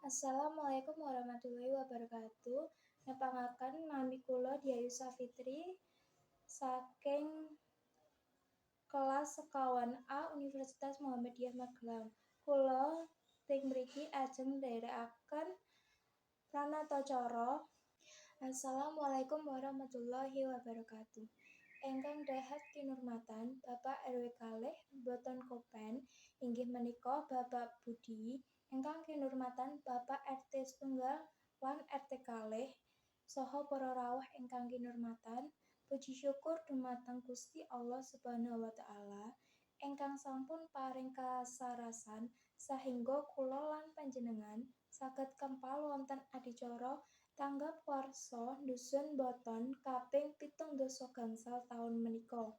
Assalamualaikum warahmatullahi wabarakatuh. Nepangaken nami kula Diayu Safitri saking kelas sekawan A Universitas Muhammadiyah Magelang. Kula teng mriki ajeng ndherekaken pranatacara. Assalamualaikum warahmatullahi wabarakatuh. Ingkang dahat kinurmatan Bapak RW kalih boten Kopen inggih menika Bapak Budi, ingkang kinurmatan Bapak RT setunggal lan RT kalih saha para rawuh ingkang kinurmatan, puji syukur dumateng Gusti Allah Subhanahu wa taala ingkang sampun paring kasarasan sahingga kula lan panjenengan saged kempal wonten adicara tanggap warsa Dusun Boton kaping 70 gangsal taun menika.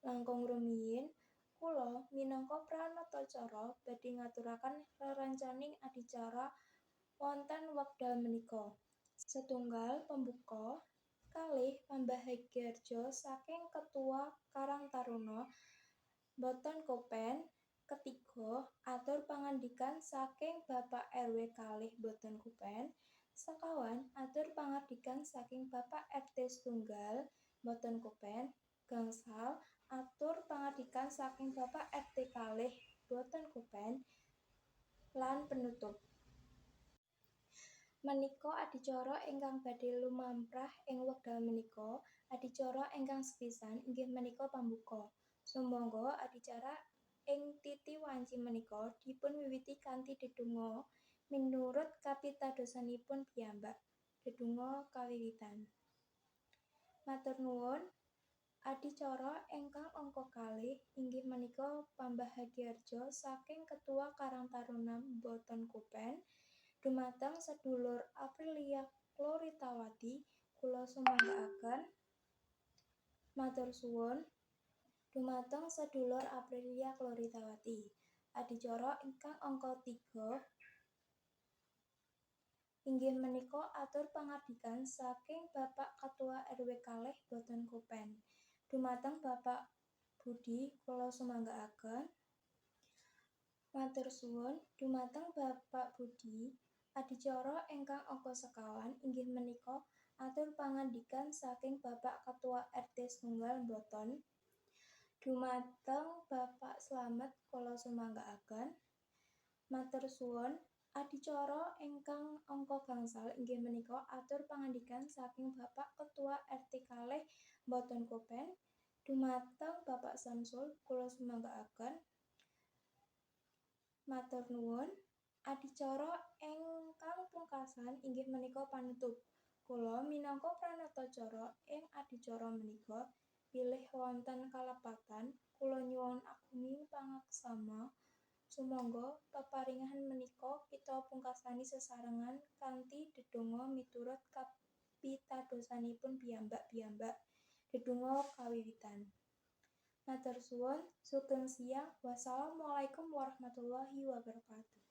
Langkung rumiyin kula minangka pranatacara badhe ngaturaken rerencaning adicara wonten wekdal menika. Setunggal pembuka, kalih pambahagiyarja saking Ketua Karang Taruna Boten Kopen, ketiga atur pangandikan saking Bapak RW kalih Boten Kopen, sekawan atur pangandikan saking Bapak RT setunggal Boten Kopen, gangsal atur pangandikan saking Bapak RT kalih Boten Kopen, lan penutup. Menika adicara ingkang badhe lumamprah ing wekdal menika, adicara ingkang sepisan inggih menika pambuka. Sumangga adicara ing titi wanci menika dipun wiwiti kanthi dedonga minurut kapitadosanipun piyambak. Dedonga kawiwitan. Matur nuwun. Adicara ingkang angka kalih inggih menika pambahagiyarja saking Ketua Karang Taruna Boten Kopen dumateng sedulur Aprilia Chloritawati kula sumanggaaken. Matur suwun dumateng sedulur Aprilia Chloritawati. Adicara ingkang angka 3 inggih menika atur pangandikan saking Bapak Ketua RW kalih Boten Kopen dumateng Bapak Budi kula sumanggaaken. Matur suwun dumateng Bapak Budi. Adicara ingkang angka sekawan inggih menika atur pangandikan saking Bapak Ketua RT setunggal Boten dumateng Bapak Slamet kula sumanggaaken. Matur suwun. Adicara ingkang angka gangsal inggih menika atur pangandikan saking Bapak Ketua RT kalih Boten Kopen dumateng Bapak Samsul kula sumanggaaken. Matur nuwun. Adicara ingkang pungkasan inggih menika panutup. Kula minangka pranatacara ing adicara menika bilih wonten kalepatan kula nyuwun agunging pangaksama sumangga peparingan menika kita pungkasani sesarengan kanthi dedonga miturut kapitadosanipun piyambak-piyambak. Dedonga kawiwitan. Matur suwun, sugeng siang. Wassalamualaikum warahmatullahi wabarakatuh.